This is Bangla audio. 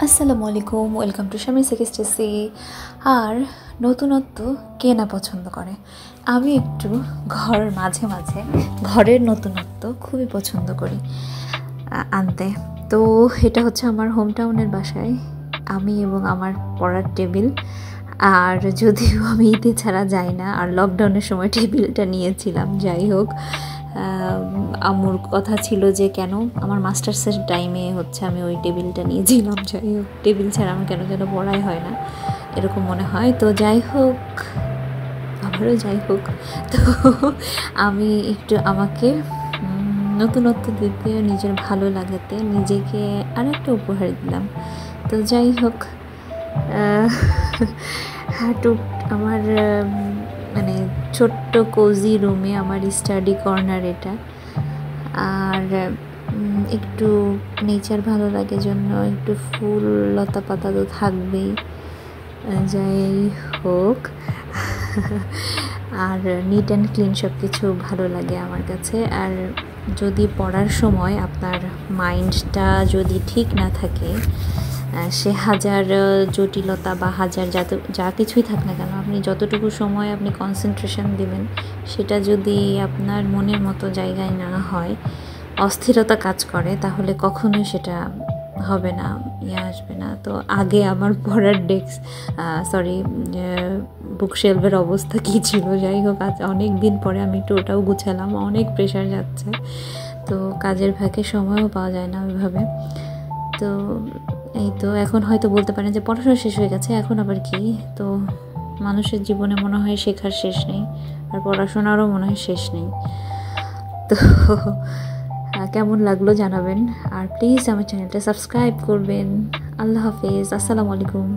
আসসালামু আলাইকুম, ওয়েলকাম টু শামিস এক্সটেসি। আর নতুনত্ব কে না পছন্দ করে? আমি একটু মাঝে মাঝে ঘরের নতুনত্ব খুবই পছন্দ করি আনতে। তো এটা হচ্ছে আমার হোম টাউনের বাসায় আমি এবং আমার পড়ার টেবিল। আর যদিও আমি ঈদে ছাড়া যাই না, আর লকডাউনের সময় টেবিলটা নিয়েছিলাম। যাই হোক, আম্মুর কথা ছিল যে কেন আমার মাস্টার্সের টাইমে হচ্ছে আমি ওই টেবিলটা নিয়েছিলাম। যাই হোক, টেবিল ছাড়া আমার কেন যেন পড়াই হয় না, এরকম মনে হয়। তো যাই হোক, তো আমি একটু আমাকে নতুনত্ব দিতে, নিজের ভালো লাগাতে নিজেকে আরেকটা উপহার দিলাম। তো যাই হোক, আমার মানে ছোট্ট কোজি রুমে আমার স্টাডি কর্নার এটা। আর একটু নেচার ভালো লাগে জন্য একটু ফুল লতা পাতা তো থাকবেই। যাই হোক, আর নিট অ্যান্ড ক্লিন সব কিছু ভালো লাগে আমার কাছে। আর যদি পড়ার সময় আপনার মাইন্ডটা যদি ঠিক না থাকে, সে হাজার জটিলতা বা হাজার যা কিছুই থাক না কেন, আপনি যতটুকু সময় আপনি কনসেন্ট্রেশন দেবেন, সেটা যদি আপনার মনের মতো জায়গায় না হয়, অস্থিরতা কাজ করে, তাহলে কখনোই সেটা হবে না, আসবে না। তো আগে আমার পড়ার বুকশেলফের অবস্থা কী ছিল। যাই হোক, আজ অনেক দিন পরে আমি একটু ওটাও গুছালাম, অনেক প্রেশার যাচ্ছে, তো কাজের ফাঁকে সময়ও পাওয়া যায় না ওইভাবে। তো এই তো এখন হয়তো বলতে পারেন যে পড়াশোনা শেষ হয়ে গেছে, এখন আবার কি? তো মানুষের জীবনে মনে হয় শেখার শেষ নেই, আর পড়াশোনারও মনে হয় শেষ নেই। তো কেমন লাগলো জানাবেন, আর প্লিজ আমার চ্যানেলটা সাবস্ক্রাইব করবেন। আল্লাহ হাফেজ, আসসালামু আলাইকুম।